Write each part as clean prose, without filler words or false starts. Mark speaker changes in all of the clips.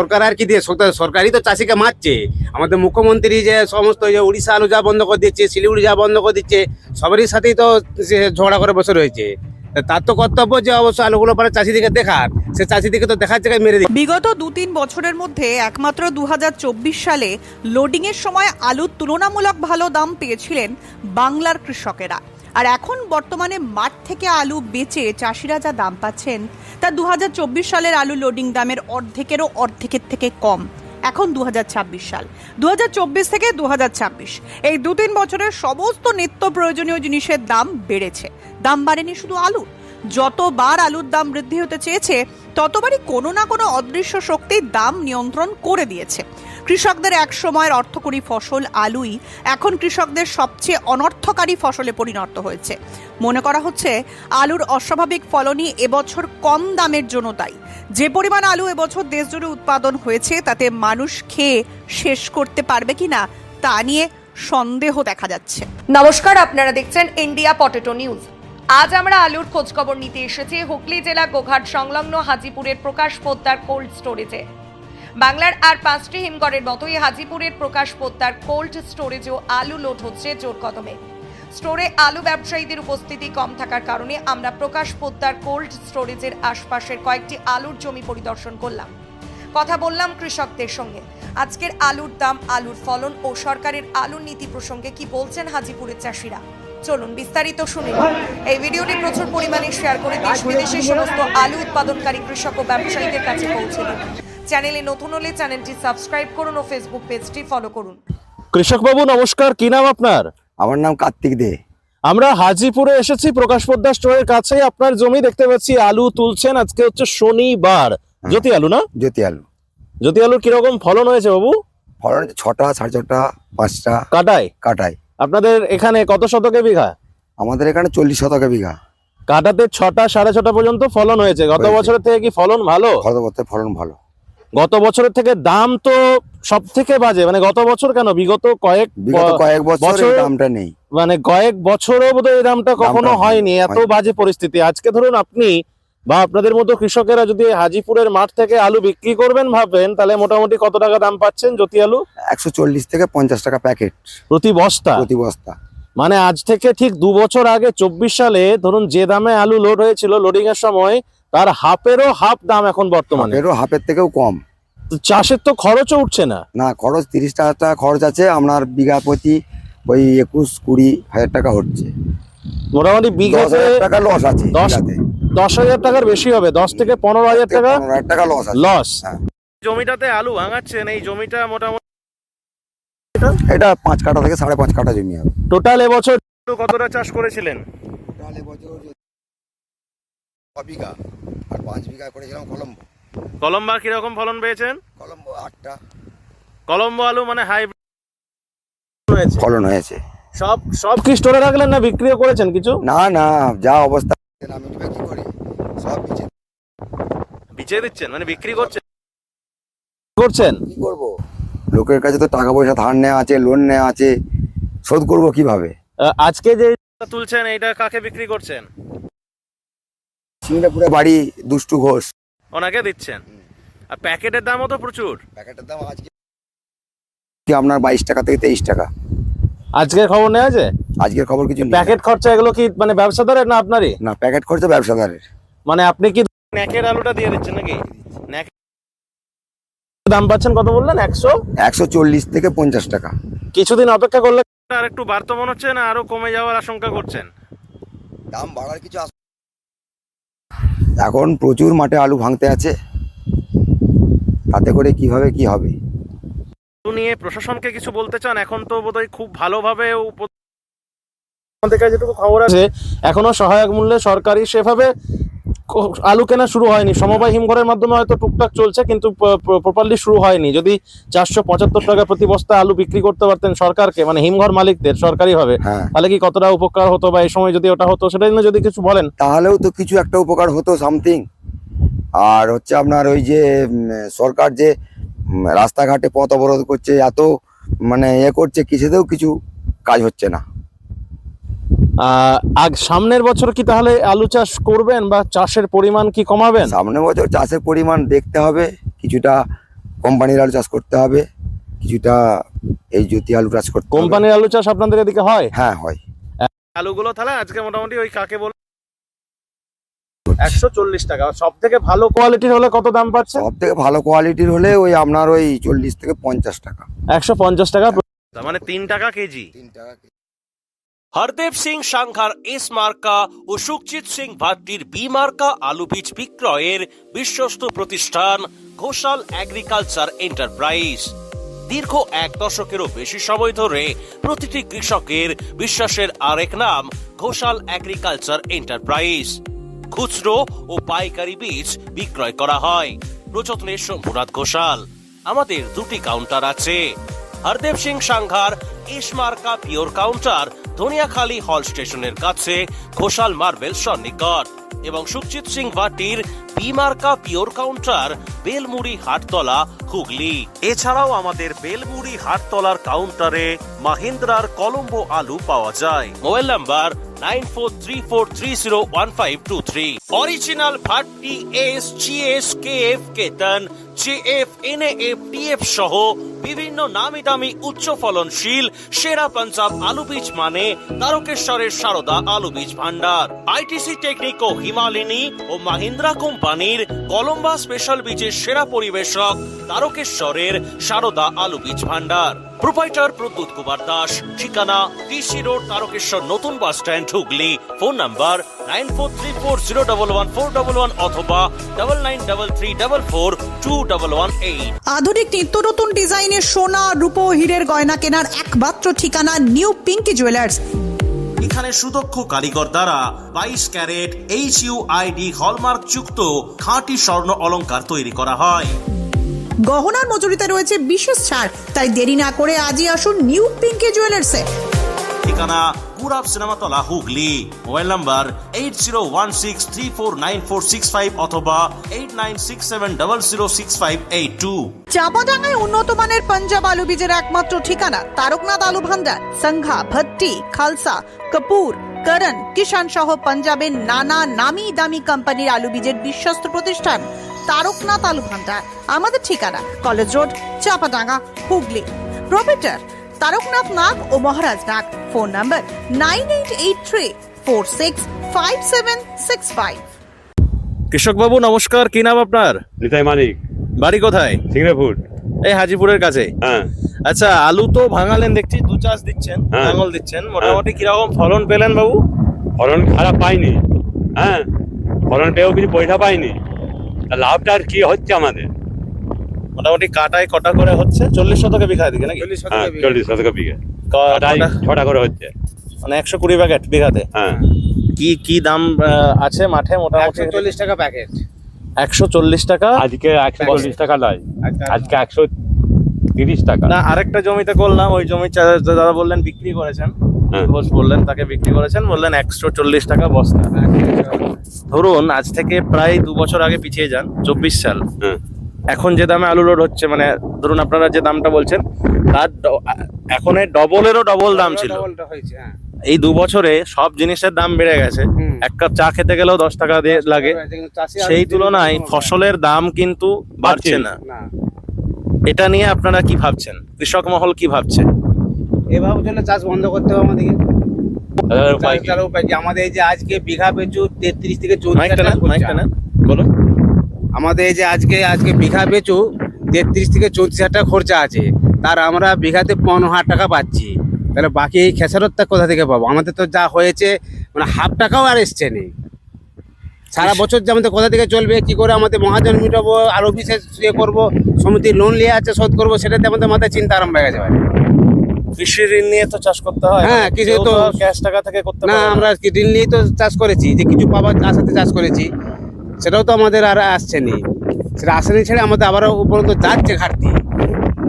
Speaker 1: সরকার আর কি দিয়ে সরকারই তো চাষিকে মারছে। আমাদের মুখ্যমন্ত্রী যে সমস্ত যে উড়িষ্যা আলু যা বন্ধ করে দিচ্ছে, শিলিগুড়ি যা বন্ধ করে দিচ্ছে, সবারই সাথেই তো সে ঝগড়া করে বসে রয়েছে। তার তো কর্তব্য যে অবশ্য আলুগুলো পরে চাষিদিকে দেখার, সে চাষিদিকে তো দেখার জায়গায় মেরে দিচ্ছে।
Speaker 2: বিগত 2-3 বছরের মধ্যে একমাত্র 2024 সালে লোডিংয়ের সময় আলুর তুলনামূলক ভালো দাম পেয়েছিলেন বাংলার কৃষকেরা। আর এখন বর্তমানে মাঠ থেকে আলু বেচে চাষিরা যা দাম পাচ্ছেন তা 2024 সালের আলু লোডিং দামের অর্ধেকের থেকে কম। এখন 2026 সাল, 2024 থেকে 2026 এই 2-3 বছরের সমস্ত নিত্য প্রয়োজনীয় জিনিসের দাম বেড়েছে। দাম বাড়েনি শুধু আলু, যতবার আলুর দাম বৃদ্ধি হতে চেয়েছে ততবারই কোনো না কোনো অদৃশ্য শক্তি দাম নিয়ন্ত্রণ করে দিয়েছে। কৃষকদের এক সময়ের অর্থকরী ফসল আলুই এখন কৃষকদের সবচেয়ে অনর্থকারী ফসলে পরিণত হয়েছে। মনে করা হচ্ছে আলুর অস্বাভাবিক ফলনই এবছর কম দামের জন্য দায়ী। যে পরিমাণ আলু এবছর দেশজুড়ে উৎপাদন হয়েছে তাতে মানুষ খেয়ে শেষ করতে পারবে কিনা তা নিয়ে সন্দেহ দেখা যাচ্ছে।
Speaker 3: নমস্কার, আপনারা দেখছেন ইন্ডিয়া পটেটো নিউজ। আজ আমরা আলুর খোঁজখবর নিতে এসেছি হুগলি জেলা গোঘাট সংলগ্ন হাজিপুরের প্রকাশ পোদ্দার কোল্ড স্টোরেজে। বাংলার আর 5টি হিমঘরের মতোই হাজিপুরের প্রকাশ পোদ্দার কোল্ড স্টোরেজেও আলু লোড হচ্ছে জোর কদমে। স্টোরে আলু ব্যবসায়ীদের উপস্থিতি কম থাকার কারণে আমরা প্রকাশ পোদ্দার কোল্ড স্টোরেজের আশপাশের কয়েকটি আলুর জমি পরিদর্শন করলাম, কথা বললাম কৃষকদের সঙ্গে। আজকের আলুর দাম, আলুর ফলন ও সরকারের আলুর নীতি প্রসঙ্গে কি বলছেন হাজিপুরের চাষিরা, চলুন বিস্তারিত শুনে নিন। এই ভিডিওটি প্রচুর পরিমাণে শেয়ার করে দেশ বিদেশের সমস্ত আলু উৎপাদনকারী কৃষক ও ব্যবসায়ীদের কাছে পৌঁছে দিন। চ্যানেলে নতুন হলে চ্যানেলটি সাবস্ক্রাইব করুন ও ফেসবুক পেজটি ফলো করুন।
Speaker 4: কৃষক বাবু নমস্কার, কি নাম আপনার?
Speaker 5: আমার নাম কার্তিক দে।
Speaker 4: আমরা হাজিপুরে এসেছি, প্রকাশ পোদ্দার স্টোরের কাছেই আপনার জমি দেখতে পাচ্ছি, আলু তুলছেন। আজকে হচ্ছে শনিবার। জ্যোতি আলু না?
Speaker 5: জ্যোতি আলু।
Speaker 4: জ্যোতি আলুর কিরকম ফলন হয়েছে বাবু?
Speaker 5: ফলন 6টা, 6.5টা, 5টা
Speaker 4: কাটায়।
Speaker 5: কাটায়।
Speaker 4: আপনাদের এখানে কত শতকে বিঘা?
Speaker 5: আমাদের এখানে 40 শতকে বিঘা।
Speaker 4: কাটাতে 6টা 6.5 পর্যন্ত ফলন হয়েছে। গত বছরের থেকে কি ফলন ভালো?
Speaker 5: গত বছর ফলন ভালো।
Speaker 4: গত বছরের থেকে দাম তো সব থেকে বাজে, মানে গত বছর কেন, বিগত কয়েক
Speaker 5: বছর এই দামটা নেই,
Speaker 4: মানে কয়েক বছরও বোধহয় এই দামটা কখনো হয়নি। এত বাজে পরিস্থিতি। আজকে ধরুন আপনি বা আপনাদের মতো কৃষকেরা যদি হাজিপুরের মাঠ থেকে আলু বিক্রি করবেন ভাবেন, তাহলে মোটামুটি কত টাকা দাম পাচ্ছেন জ্যোতি আলু?
Speaker 5: 140 থেকে 50 টাকা প্যাকেট
Speaker 4: প্রতি বস্তা।
Speaker 5: প্রতি বস্তা।
Speaker 4: মানে আজ থেকে ঠিক 2 বছর আগে 24 সালে ধরুন যে দামে আলু লোড হয়েছিল লোডিং এর সময়, তার হাফেরও হাফ দাম এখন বর্তমানে।
Speaker 5: হাফের থেকেও কম।
Speaker 4: চাষের তো খরচও উঠছে না।
Speaker 5: না, খরচ 30 টাকা খরচ আছে। আপনার বিঘা প্রতি ওই 21-20 হাজার টাকা হচ্ছে।
Speaker 4: মোটামুটি বিঘাতে
Speaker 5: 10,000 টাকা লস আছে।
Speaker 4: 10,000 টাকার বেশি হবে, 10 থেকে 15,000 টাকা লস। জমিটাতে আলু ভাঙাচ্ছেন, এই জমিটা মোটামুটি
Speaker 5: এটা 5 কাঠা থেকে 5.5 কাঠা জমি হবে।
Speaker 4: টোটাল এবছর কতটা চাষ করেছিলেন?
Speaker 5: টোটাল এবছর 6 বিঘা আর 5 বিঘা করেছিলাম কলম্বো।
Speaker 4: কলম্বা কিরকম ফলন পেয়েছেন?
Speaker 5: কলম্বো 8টা।
Speaker 4: কলম্বো আলু মানে হাইব্রিড
Speaker 5: ফলন হয়েছে।
Speaker 4: সব কি স্টোরে রাখলেন না বিক্রিও করেছেন কিছু?
Speaker 5: না, যা অবস্থা আমি বিক্রি করি সব
Speaker 4: বিচিয়ে দিচ্ছেন, মানে বিক্রি করছেন।
Speaker 5: কি করব, লোকের কাছে তো টাকা পয়সা ধার নেওয়া আছে, লোন নেওয়া আছে, শোধ করব কিভাবে?
Speaker 4: আজকে যে তুলছেন এইটা কাকে বিক্রি করছেন?
Speaker 5: সিঙ্গাপুরে বাড়ি দুষ্টু ঘোষ,
Speaker 4: ওনাকে দিচ্ছেন। আর প্যাকেটের দামও তো প্রচুর।
Speaker 5: প্যাকেটের দাম আজকে কি আপনার 22 টাকা থেকে 23 টাকা।
Speaker 4: আজকের খবর নেওয়া আছে?
Speaker 5: আজকের খবর কিছু নেই।
Speaker 4: প্যাকেট খরচা এগুলো কি মানে ব্যবসাদারের না আপনারই?
Speaker 5: না, প্যাকেট খরচা ব্যবসাদারের।
Speaker 4: মানে আপনি কি ন্যাকের আলুটা দিয়ে দিচ্ছেন নাকি? দাম পাচ্ছেন কত বললেন?
Speaker 5: 140 থেকে 50 টাকা।
Speaker 4: কিছুদিন অপেক্ষা করলে আর একটু বাড়তো মনে হচ্ছে না আরো কমে যাওয়ার আশঙ্কা করছেন?
Speaker 5: দাম বাড়ার কিছু এখন প্রচুর মাঠে আলু ভাঙতে আছে, তাতে করে কিভাবে কি হবে
Speaker 4: নিয়ে প্রশাসনকে কিছু বলতে চান? এখন তো বোধহয় খুব ভালোভাবে আমাদের কাছে যেটুকু খবর আছে এখনো সহায়ক মূল্যে সরকারি সেভাবে আলু কেনা শুরু হয়নি। সমবায় হিমঘরের মাধ্যমে হয়তো টুকটাক চলছে, কিন্তু প্রপারলি শুরু হয়নি। যদি 475 টাকা প্রতি বস্তা আলু বিক্রি করতে পারতেন সরকারকে, মানে হিমঘর মালিকদের সরকারি ভাবে, তাহলে কি কতটা উপকার হতো? বা এই সময় যদি ওটা হতো, সেটা নিয়ে যদি কিছু বলেন
Speaker 5: তাহলেও তো কিছু একটা উপকার হতো, সামথিং। আর হচ্ছে আপনার ওই যে সরকার যে রাস্তাঘাটে পথ অবরোধ করছে, এত মানে করছে, কিছুতেও কিছু কাজ হচ্ছে না।
Speaker 4: সামনের বছর কি তাহলে আলু চাষ করবেন বা চাষের পরিমাণ কি কমাবেন?
Speaker 5: সামনের বছর চাষের পরিমাণ দেখতে হবে, কিছুটা কোম্পানির আলু চাষ করতে হবে, কিছুটা এই জ্যোতি আলু চাষ করতে হবে।
Speaker 4: কোম্পানির আলু চাষ আপনাদের এদিকে হয়?
Speaker 5: হ্যাঁ হয়।
Speaker 4: আলুগুলো তাহলে আজকে মোটামুটি ওই কাকে বল 140 টাকা। সব থেকে ভালো কোয়ালিটির হলে কত দাম পাচ্ছে?
Speaker 5: সব থেকে ভালো কোয়ালিটির হলে ওই আপনার ওই 40 থেকে 50 টাকা।
Speaker 4: 150 টাকা, মানে 3 টাকা কেজি।
Speaker 5: 3 টাকা।
Speaker 6: হরদেব সিং সাংঘার এস মার্কা ও সুখজিৎ সিং ভাট্টির বি মার্কা আলু বীজ বিক্রয়ের বিশ্বস্ত প্রতিষ্ঠান ঘোষাল এগ্রিকালচার এন্টারপ্রাইজ। দীর্ঘ 1 দশকেরও বেশি সময় ধরে প্রতিটি কৃষকের বিশ্বাসের আরেক নাম ঘোষাল এগ্রিকালচার এন্টারপ্রাইজ। খুচরো ও পাইকারি বীজ বিক্রয় করা হয়। প্রযত্নে শম্ভুনাথ ঘোষাল। আমাদের 2টি কাউন্টার আছে। হরদেব সিং সাংঘার এস মার্কা পিওর কাউন্টার ধনিয়াখালী হল স্টেশনের কাছে ঘোষাল মার্বেল সন্নিকট, এবং সুখজিৎ সিং ভাটির বি মার্কা পিওর কাউন্টার বেলমুড়ি হাটতলা হুগলি। এছাড়াও আমাদের বেলমুড়ি হাটতলার কাউন্টারে মাহিন্দ্রার কলম্বো আলু পাওয়া যায়। Mobile number 9434301523। Original Bhatti S, GS, KF, কেতন, জেএফ, এনএএফ, টিএফ সহ বিভিন্ন নামি দামি উচ্চ ফলনশীল সেরা পাঞ্জাব আলু বীজ মানে তারকেশ্বরের সারদা আলু বীজ ভান্ডার। আইটিসি টেকনিক ও হিমালিনী ও মাহিন্দ্রা কোম্পানির কলম্বা স্পেশাল বীজের সেরা পরিবেশক তারকেশ্বরের সারদা আলু বীজ ভান্ডার। প্রোপাইটার প্রদ্যুৎ কুমার দাস। ঠিকানা টিসি রোড, তারকেশ্বর নতুন bus stand, Hooghly. Phone number 9434011411 অথবা 9933442118।
Speaker 2: আধুনিক নিত্য নতুন ডিজাইনের সোনা, রূপো, হীরের গয়না কেনার একমাত্র ঠিকানা নিউ পিঙ্কি জুয়েলার্স।
Speaker 6: এখানে সুদক্ষ কারিগর দ্বারা 22 ক্যারেট HUID হলমার্ক যুক্ত খাঁটি স্বর্ণ অলংকার তৈরি করা হয়।
Speaker 2: গহনার মজুরিতে রয়েছে বিশেষ ছাড়, তাই দেরি না করে আজই আসুন নিউ পিঙ্কি জুয়েলার্সে।
Speaker 6: ঠিকানা গুরাব সিনেমাতলা, হুগলি। মোবাইল নাম্বার 8016349465 অথবা 8967006582।
Speaker 2: চাপাডাঙ্গায় উন্নত মানের পাঞ্জাব আলু বীজের একমাত্র ঠিকানা তারকনাথ আলু ভান্ডার। সংঘা, ভট্টি, খালসা, কাপুর, করণ, কিষান সহ পাঞ্জাবের নানা নামি দামি কোম্পানির আলু বীজের বিশ্বস্ত প্রতিষ্ঠান তারকনাথ আলু ভান্ডার। আমাদের ঠিকানা college road, Chapadanga, Hooghly. Proprietor Taraknath Nag ও মহারাজ নাগ। Phone number 9883465765।
Speaker 4: কৃষক বাবু নমস্কার, কি নাম আপনার?
Speaker 7: নিতাই মানিক,
Speaker 4: বাড়ি কোথায়?
Speaker 7: সিংড়াপুর।
Speaker 4: এই হাজিপুরের কাছে।
Speaker 7: হ্যাঁ,
Speaker 4: আচ্ছা, আলু তো ভাঙালেন দেখছি, 2 চাষ দিচ্ছেন,
Speaker 7: হ্যাঁ।
Speaker 4: লাঙল দিচ্ছেন, মোটামুটি কিরকম ফলন পেলেন বাবু?
Speaker 7: ফলন খারাপ পাইনি। হ্যাঁ, ফলন পেয়েও কিছু পয়সা পাইনি। তা লাভটা আর কি হচ্ছে আমাদের?
Speaker 4: মোটামুটি কাটায় কটা করে হচ্ছে? 40 শতকে বিঘা দিকে নাকি?
Speaker 1: 40
Speaker 7: হ্যাঁ,
Speaker 1: শতকে
Speaker 7: 40 শতক বিঘা।
Speaker 4: কটা?
Speaker 7: 6টা করে হচ্ছে।
Speaker 4: মানে 120 প্যাকেট বিঘাতে।
Speaker 7: হ্যাঁ,
Speaker 4: কি দাম আছে মাঠে মোটামুটি?
Speaker 1: 140 টাকা প্যাকেট।
Speaker 4: 140 টাকা।
Speaker 7: আজকে 140 টাকা নয়, আজকে 130 টাকা।
Speaker 4: না, আরেকটা জমিতে করলাম, ওই জমি দাদা বললেন বিক্রি করেছেন,
Speaker 7: হ্যাঁ।
Speaker 4: ঘোষ বললেন তাকে বিক্রি করেছেন, বললেন 140 টাকা বস্তা। ধরুন আজ থেকে প্রায় 2 বছর আগে পিছিয়ে যান, 24 সাল।
Speaker 7: হ্যাঁ,
Speaker 4: এখন যে দামে আলু লোড হচ্ছে, মানে ধরুন আপনারা যে দামটা বলছেন তার এখন ডবলেরও ডবল দাম ছিল।
Speaker 1: ডবলটা হয়েছে, হ্যাঁ।
Speaker 4: এই 2 বছরে সব জিনিসের দাম বেড়ে গেছে।
Speaker 1: হুম।
Speaker 4: এক কাপ চা খেতে গেলেও 10 টাকা দিয়ে লাগে।
Speaker 1: চাষি আর
Speaker 4: সেই
Speaker 1: দিন
Speaker 4: তুলনায়
Speaker 1: দিন
Speaker 4: ফসলের দাম কিন্তু বাড়ছে না।
Speaker 1: না,
Speaker 4: এটা নিয়ে আপনারা কি ভাবছেন? কৃষক মহল কি ভাবছে?
Speaker 1: এভাবে চলে চাষ বন্ধ করতে হবে আমাদেরকে।
Speaker 7: তাহলে উপায় কি?
Speaker 1: তার উপায় কি? আমাদের এই যে আজকে বিঘা পিছু 33 থেকে 34
Speaker 4: মাইকটা
Speaker 1: টাকা
Speaker 4: নেন, মাইকটা নেন, বলুন।
Speaker 1: আমাদের এই যে আজকে বিঘা পিছু 33 থেকে 34 টাকা খরচা আছে, তার আমরা বিঘাতে 15,000 টাকা পাচ্ছি। তাহলে বাকি এই খেসারতটা কোথা থেকে পাবো? আমাদের তো যা হয়েছে মানে হাফ টাকাও আর এসছে নেই। সারা বছর যে আমাদের কোথা থেকে চলবে, কি করে আমাদের মহাজন মিটাবো, আরো বিশেষ ইয়ে করবো, সমিতির লোন নিয়ে আছে শোধ করবো, সেটাতে আমাদের মাথায় চিন্তা আরম্ভ হয়ে গেছে ভাই।
Speaker 4: কৃষি ঋণ নিয়ে তো চাষ করতে হয়।
Speaker 1: হ্যাঁ, কৃষি
Speaker 4: কেউ
Speaker 1: তো-
Speaker 4: ক্যাশ টাকা থেকে করতে
Speaker 1: না,
Speaker 4: পারে
Speaker 1: আমরা ঋণ নিয়েই তো চাষ করেছি, যে কিছু পাবার আশাতে চাষ করেছি, সেটাও তো আমাদের আর আসছে নি। সেটা আসেনি ছেড়ে আমাদের আবার উপরন্ত যাচ্ছে ঘাটতি।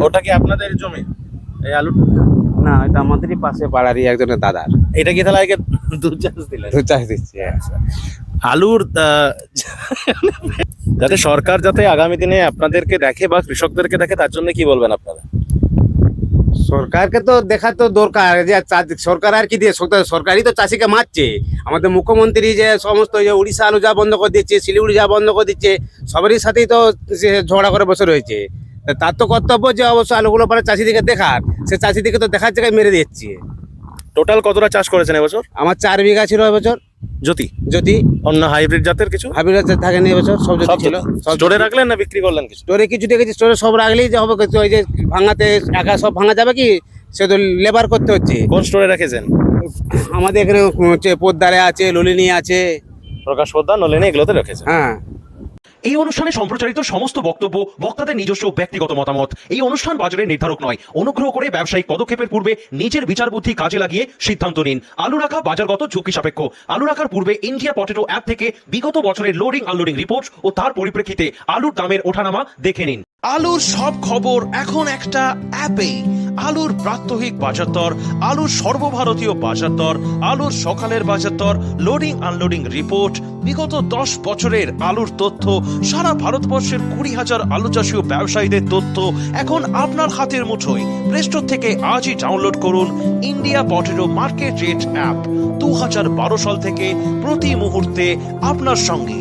Speaker 4: ওটা কি আপনাদের জমি, এই আলু?
Speaker 1: না, এটা আমাদেরই পাশে পাড়ারই একজনের দাদার।
Speaker 4: এটা কি তাহলে আগে 2 চাষ দিলেন?
Speaker 1: তো চাষ দিচ্ছে, হ্যাঁ।
Speaker 4: আলুর যাতে সরকার যাতে আগামী দিনে আপনাদেরকে দেখে বা কৃষকদেরকে দেখে, তার জন্য কি বলবেন আপনারা?
Speaker 1: সরকারকে তো দেখা তো দরকার, যে সরকার আর কি দিয়ে, সরকারই তো চাষিকে মারছে। আমাদের মুখ্যমন্ত্রী যে সমস্ত যে উড়িষ্যা আলু যা বন্ধ করে দিচ্ছে, শিলিগুড়ি যা বন্ধ করে দিচ্ছে, সবারই সাথেই তো সে ঝগড়া করে বসে রয়েছে। তা তার তো কর্তব্য যে অবশ্য আলুগুলো পরে চাষিদিকে দেখার, সে চাষিদিকে তো দেখার জায়গায় মেরে দিচ্ছে।
Speaker 4: টোটাল কতটা চাষ করেছেন এবছর?
Speaker 1: আমার 4 বিঘা ছিল এবছর।
Speaker 4: জ্যোতি
Speaker 1: যদি
Speaker 4: অন্য হাইব্রিড জাতের কিছু
Speaker 1: হাবিরাজ থাকেনি এবছর, সব যদি
Speaker 4: সব
Speaker 1: ছিল সব
Speaker 4: স্টোরে রাখলেন না বিক্রি করলেন কিছু?
Speaker 1: স্টোরে কিছু দেখেছি, স্টোরে সব রাখলেই যে হবে, ওই যে ভাঙাতে একা সব ভাঙা যাবে কি, সে তো লেবার করতে হচ্ছে।
Speaker 4: কোন স্টোরে রেখেছেন?
Speaker 1: আমাদের এখানে হচ্ছে পোদ্দারে আছে, ললিনী আছে।
Speaker 4: প্রকাশ পোদ্দার, নলিনী এগুলোতে রেখেছেন।
Speaker 1: হ্যাঁ,
Speaker 8: এই অনুষ্ঠানে সম্প্রচারিত সমস্ত বক্তব্য বক্তাদের নিজস্ব ব্যক্তিগত মতামত। এই অনুষ্ঠান বাজারের নির্ধারক নয়। অনুগ্রহ করে ব্যবসায়িক পদক্ষেপের পূর্বে নিজের বিচার বুদ্ধি কাজে লাগিয়ে সিদ্ধান্ত নিন। আলু রাখা বাজারগত ঝুঁকি সাপেক্ষ। আলু রাখার পূর্বে ইন্ডিয়া পটেটো অ্যাপ থেকে বিগত বছরের লোডিং আনলোডিং রিপোর্ট ও তার পরিপ্রেক্ষিতে আলুর দামের ওঠানামা দেখে নিন।
Speaker 6: আলুর সব খবর এখন একটা অ্যাপেই। আলুর প্রাত্যহিক বাজার দর, আলুর সর্বভারতীয় বাজার দর, আলুর সকালের বাজার দর, লোডিং আনলোডিং রিপোর্ট, বিগত 10 বছরের আলুর তথ্য, সারা ভারতবর্ষের 20,000 আলু চাষী ও ব্যবসায়ীদের তথ্য এখন আপনার হাতের মুঠোয়। প্লে স্টোর থেকে আজই ডাউনলোড করুন India potato market rate app. 2012 সাল থেকে প্রতি মুহূর্তে আপনার সঙ্গে।